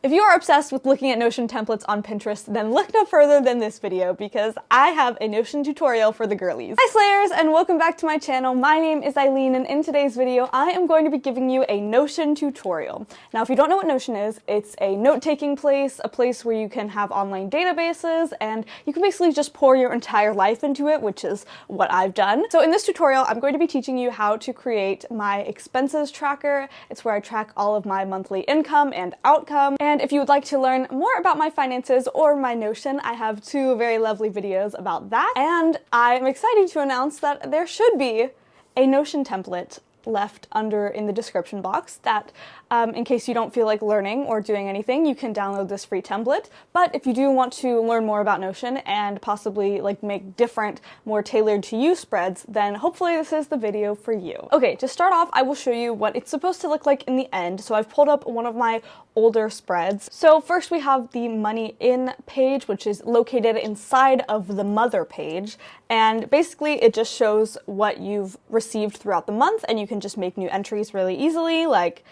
If you are obsessed with looking at Notion templates on Pinterest, then look no further than this video because I have a Notion tutorial for the girlies. Hi Slayers, and welcome back to my channel. My name is Eileen, and in today's video, I am going to be giving you a Notion tutorial. Now, if you don't know what Notion is, it's a note-taking place, a place where you can have online databases, and you can basically just pour your entire life into it, which is what I've done. So in this tutorial, I'm going to be teaching you how to create my expenses tracker. It's where I track all of my monthly income and outcome. And if you would like to learn more about my finances or my Notion, I have two very lovely videos about that. And I'm excited to announce that there should be a Notion template left under in the description box that in case you don't feel like learning or doing anything, you can download this free template. But if you do want to learn more about Notion and possibly like make different, more tailored to you spreads, then hopefully this is the video for you. Okay, to start off, I will show you what it's supposed to look like in the end. So I've pulled up one of my older spreads. So first we have the money in page, which is located inside of the mother page. And basically it just shows what you've received throughout the month, and you can just make new entries really easily, like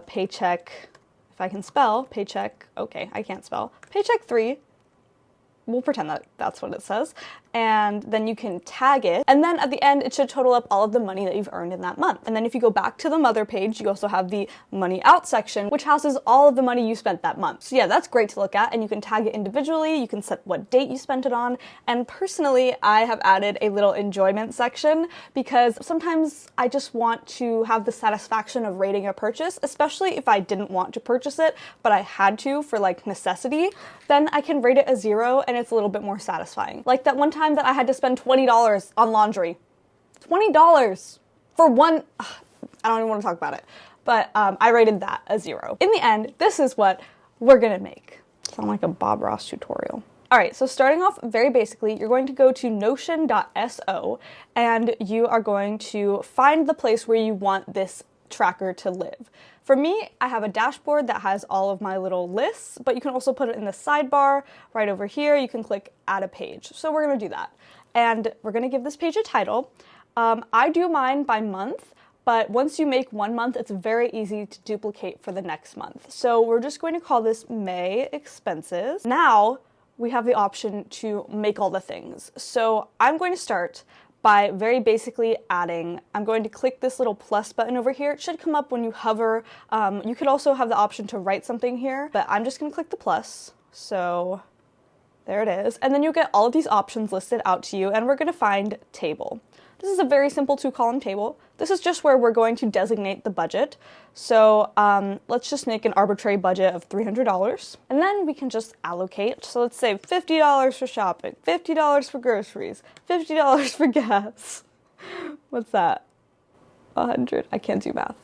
paycheck, if I can spell, paycheck, okay, I can't spell, paycheck 3, we'll pretend that that's what it says, and then you can tag it, and then at the end it should total up all of the money that you've earned in that month. And then if you go back to the mother page, you also have the money out section, which houses all of the money you spent that month. So yeah, that's great to look at, and you can tag it individually, you can set what date you spent it on, and personally I have added a little enjoyment section because sometimes I just want to have the satisfaction of rating a purchase, especially if I didn't want to purchase it, but I had to for like necessity, then I can rate it a 0 and it's a little bit more satisfying. Like that one time that I had to spend $20 on laundry. $20 for one, I don't even want to talk about it, but I rated that a 0. In the end, this is what we're gonna make. Sound like a Bob Ross tutorial. All right, so starting off very basically, you're going to go to notion.so and you are going to find the place where you want this tracker to live. For me, I have a dashboard that has all of my little lists, but you can also put it in the sidebar right over here. You can click add a page. So we're gonna do that. And we're gonna give this page a title. I do mine by month, but once you make one month, it's very easy to duplicate for the next month. So we're just going to call this May expenses. Now we have the option to make all the things. So I'm going to start by very basically adding, I'm going to click this little plus button over here. It should come up when you hover. You could also have the option to write something here, but I'm just gonna click the plus. So there it is. And then you'll get all of these options listed out to you, and we're gonna find table. This is a very simple 2-column table. This is just where we're going to designate the budget. So let's just make an arbitrary budget of $300. And then we can just allocate. So let's say $50 for shopping, $50 for groceries, $50 for gas. What's that? 100, I can't do math.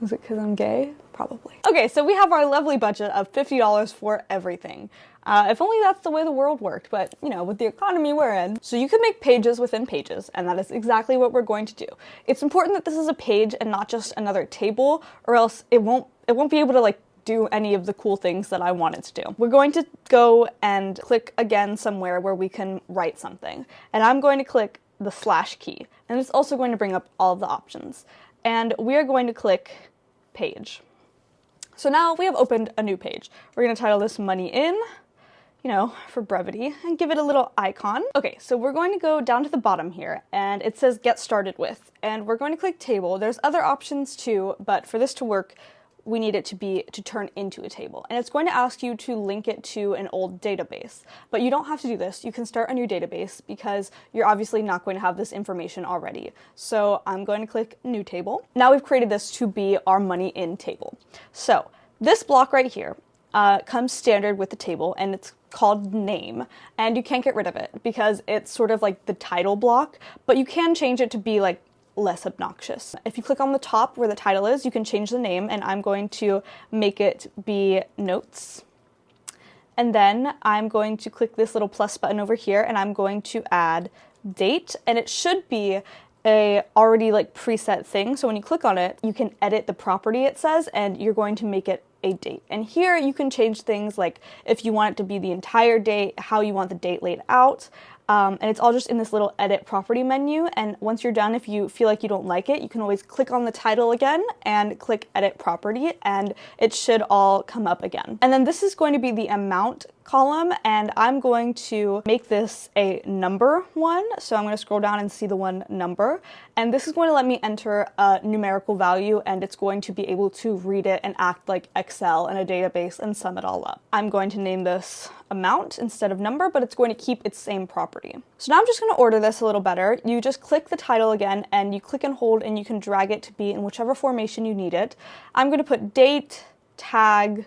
Is it because I'm gay? Probably. Okay, so we have our lovely budget of $50 for everything. If only that's the way the world worked, but you know, with the economy we're in. So you can make pages within pages, and that is exactly what we're going to do. It's important that this is a page and not just another table, or else it won't be able to like do any of the cool things that I want it to do. We're going to go and click again somewhere where we can write something. And I'm going to click the / key, and it's also going to bring up all of the options. And we are going to click page. So now we have opened a new page. We're going to title this Money In, you know, for brevity, and give it a little icon. Okay, so we're going to go down to the bottom here, and it says Get Started With, and we're going to click Table. There's other options too, but for this to work, we need it to turn into a table. And it's going to ask you to link it to an old database. But you don't have to do this. You can start a new database because you're obviously not going to have this information already. So I'm going to click New Table. Now we've created this to be our Money In table. So this block right here comes standard with the table, and it's called Name, and you can't get rid of it because it's sort of like the title block, but you can change it to be like less obnoxious. If you click on the top where the title is, you can change the name, and I'm going to make it be Notes. And then I'm going to click this little plus button over here, and I'm going to add Date, and it should be a already like preset thing. So when you click on it, you can edit the property it says, and you're going to make it a date. And here you can change things like if you want it to be the entire date, how you want the date laid out. And it's all just in this little edit property menu. And once you're done, if you feel like you don't like it, you can always click on the title again and click edit property, and it should all come up again. And then this is going to be the amount column, and I'm going to make this a number one. So I'm going to scroll down and see the one number, and this is going to let me enter a numerical value, and it's going to be able to read it and act like Excel in a database and sum it all up. I'm going to name this amount instead of number, but it's going to keep its same property. So now I'm just going to order this a little better. You just click the title again, and you click and hold, and you can drag it to be in whichever formation you need it. I'm going to put date, tag,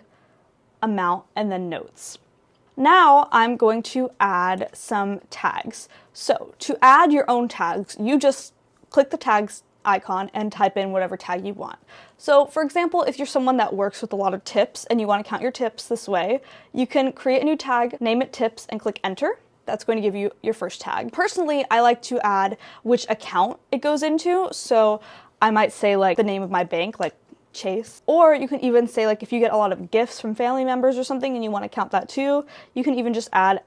amount, and then notes. Now I'm going to add some tags. So to add your own tags, you just click the tags icon and type in whatever tag you want. So for example, if you're someone that works with a lot of tips and you want to count your tips this way, you can create a new tag, name it tips, and click enter. That's going to give you your first tag. Personally, I like to add which account it goes into. So I might say like the name of my bank, like Chase. Or you can even say like if you get a lot of gifts from family members or something and you want to count that too, you can even just add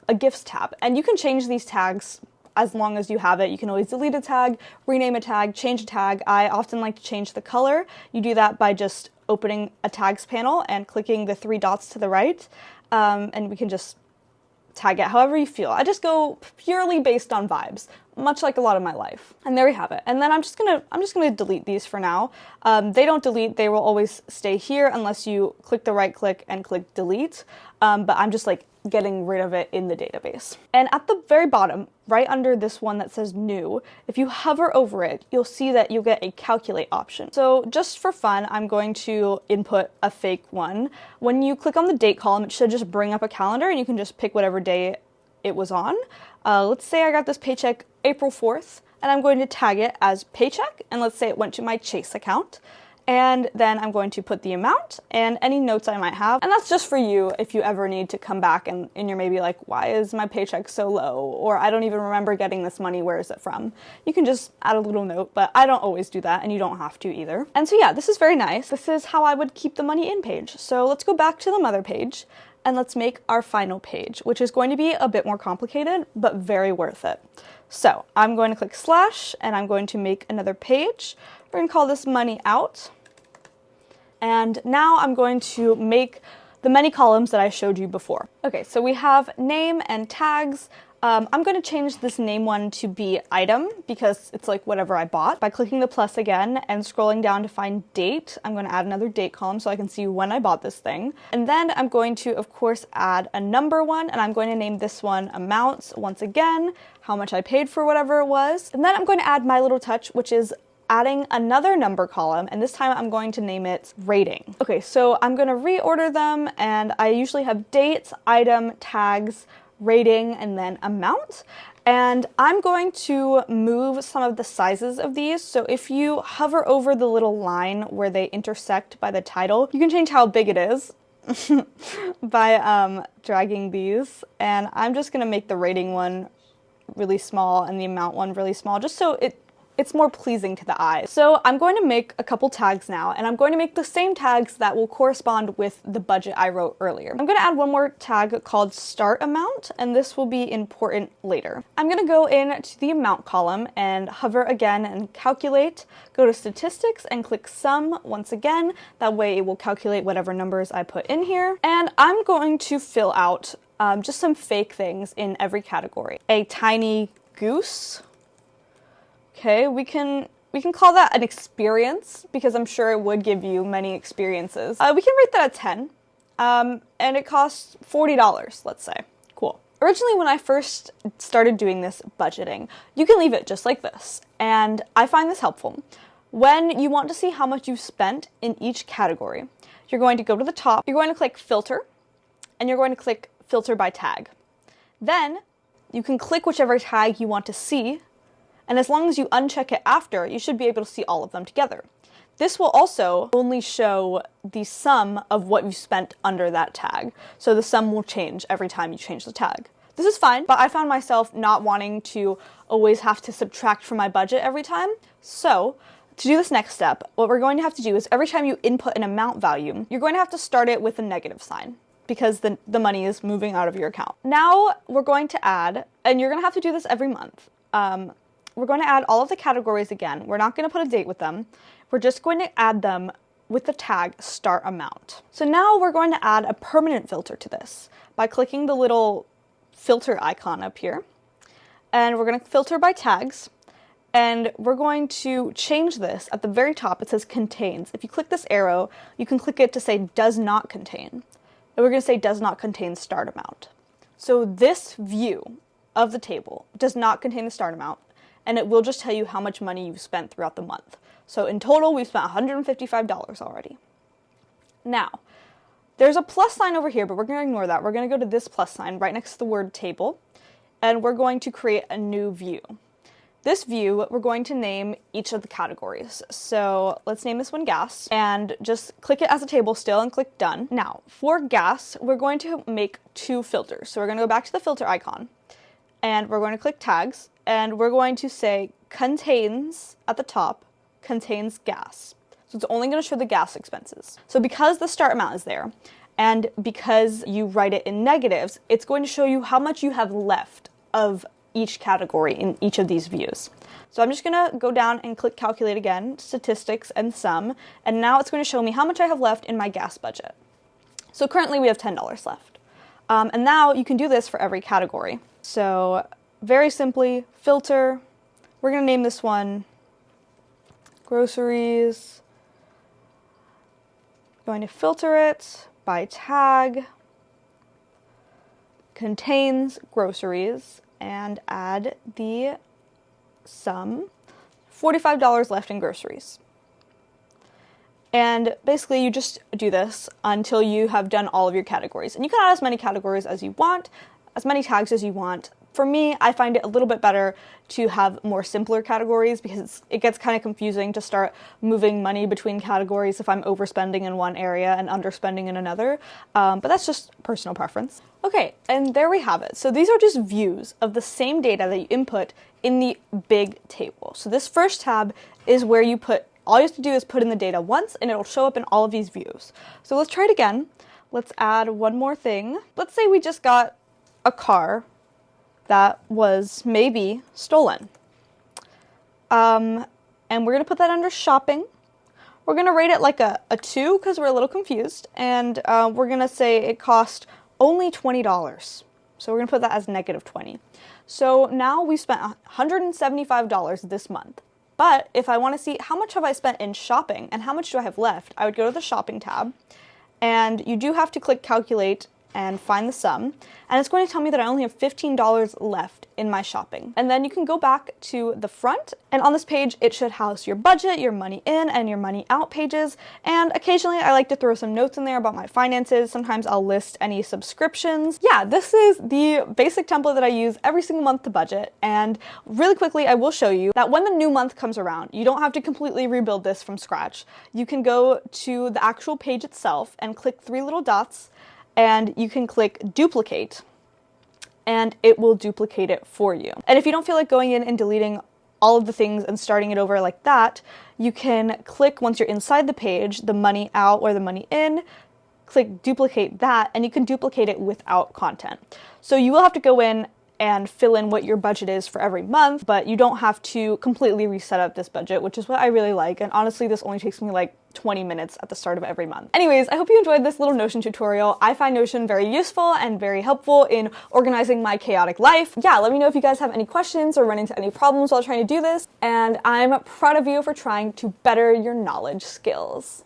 a gifts tab. And you can change these tags as long as you have it. You can always delete a tag, rename a tag, change a tag. I often like to change the color. You do that by just opening a tags panel and clicking the three dots to the right, and we can just tag it however you feel. I just go purely based on vibes, much like a lot of my life. And there we have it. And then I'm just gonna delete these for now. They don't delete, they will always stay here unless you click the right click and click delete. But I'm just like getting rid of it in the database. And at the very bottom, right under this one that says new, if you hover over it, you'll see that you'll get a calculate option. So just for fun, I'm going to input a fake one. When you click on the date column, it should just bring up a calendar and you can just pick whatever day it was on. Let's say I got this paycheck April 4th, and I'm going to tag it as paycheck, and let's say it went to my Chase account. And then I'm going to put the amount and any notes I might have. And that's just for you if you ever need to come back and you're maybe like, why is my paycheck so low? Or I don't even remember getting this money, where is it from? You can just add a little note, but I don't always do that and you don't have to either. And so yeah, this is very nice. This is how I would keep the money in page. So let's go back to the mother page and let's make our final page, which is going to be a bit more complicated, but very worth it. So I'm going to click slash and I'm going to make another page. We're going to call this money out. And now I'm going to make the many columns that I showed you before. Okay, so we have name and tags. I'm going to change this name one to be item because it's like whatever I bought. By clicking the plus again and scrolling down to find date, I'm going to add another date column so I can see when I bought this thing. And then I'm going to, of course, add a number one, and I'm going to name this one amounts once again, how much I paid for whatever it was. And then I'm going to add my little touch, which is adding another number column, and this time I'm going to name it rating. Okay, so I'm going to reorder them, and I usually have dates, item, tags, rating, and then amount. And I'm going to move some of the sizes of these. So if you hover over the little line where they intersect by the title, you can change how big it is by dragging these. And I'm just going to make the rating one really small and the amount one really small, just so it's more pleasing to the eye. So I'm going to make a couple tags now, and I'm going to make the same tags that will correspond with the budget I wrote earlier. I'm going to add one more tag called start amount, and this will be important later. I'm going to go into the amount column and hover again and calculate, go to statistics and click sum once again. That way it will calculate whatever numbers I put in here. And I'm going to fill out just some fake things in every category. A tiny goose. Okay, we can call that an experience because I'm sure it would give you many experiences. We can rate that a 10, and it costs $40, let's say. Cool. Originally, when I first started doing this budgeting, you can leave it just like this, and I find this helpful. When you want to see how much you've spent in each category, you're going to go to the top, you're going to click filter, and you're going to click filter by tag. Then you can click whichever tag you want to see, and as long as you uncheck it after, you should be able to see all of them together. This will also only show the sum of what you spent under that tag. So the sum will change every time you change the tag. This is fine, but I found myself not wanting to always have to subtract from my budget every time. So to do this next step, what we're going to have to do is every time you input an amount value, you're going to have to start it with a negative sign. because the money is moving out of your account. Now we're going to add, and you're going to have to do this every month. We're going to add all of the categories again. We're not going to put a date with them. We're just going to add them with the tag start amount. So now we're going to add a permanent filter to this by clicking the little filter icon up here. And we're going to filter by tags. And we're going to change this at the very top. It says contains. If you click this arrow, you can click it to say does not contain. And we're going to say does not contain start amount. So this view of the table does not contain the start amount, and it will just tell you how much money you've spent throughout the month. So in total, we've spent $155 already. Now, there's a plus sign over here, but we're going to ignore that. We're going to go to this plus sign right next to the word table, and we're going to create a new view. This view, we're going to name each of the categories. So let's name this one gas, and just click it as a table still and click done. Now, for gas, we're going to make two filters. So we're going to go back to the filter icon, and we're going to click tags, and we're going to say contains at the top, contains gas. So it's only going to show the gas expenses. So because the start amount is there, and because you write it in negatives, it's going to show you how much you have left of each category in each of these views. So I'm just going to go down and click calculate again, statistics and sum, and now it's going to show me how much I have left in my gas budget. So currently we have $10 left. And now you can do this for every category. So very simply, filter, we're going to name this one groceries, going to filter it by tag, contains groceries, and add the sum, $45 left in groceries. And basically you just do this until you have done all of your categories. And you can add as many categories as you want, as many tags as you want. For me, I find it a little bit better to have more simpler categories because it gets kind of confusing to start moving money between categories if I'm overspending in one area and underspending in another. But that's just personal preference. Okay, and there we have it. So these are just views of the same data that you input in the big table. So this first tab is where you put, all you have to do is put in the data once and it'll show up in all of these views. So let's try it again. Let's add one more thing. Let's say we just got a car that was maybe stolen. And we're going to put that under shopping. We're going to rate it like a 2 because we're a little confused. And we're going to say it cost only $20. So we're going to put that as -20. So now we spent $175 this month. But if I want to see how much have I spent in shopping and how much do I have left, I would go to the shopping tab. And you do have to click calculate and find the sum, and it's going to tell me that I only have $15 left in my shopping. And then you can go back to the front, and on this page it should house your budget, your money in and your money out pages, and occasionally I like to throw some notes in there about my finances. Sometimes I'll list any subscriptions. Yeah, this is the basic template that I use every single month to budget, and really quickly I will show you that when the new month comes around, you don't have to completely rebuild this from scratch. You can go to the actual page itself and click 3 little dots, and you can click duplicate, and it will duplicate it for you. And if you don't feel like going in and deleting all of the things and starting it over like that, you can click, once you're inside the page, the money out or the money in, click duplicate that, and you can duplicate it without content. So you will have to go in and fill in what your budget is for every month, but you don't have to completely reset up this budget, which is what I really like. And honestly, this only takes me like 20 minutes at the start of every month. Anyways, I hope you enjoyed this little Notion tutorial. I find Notion very useful and very helpful in organizing my chaotic life. Yeah, let me know if you guys have any questions or run into any problems while trying to do this. And I'm proud of you for trying to better your knowledge skills.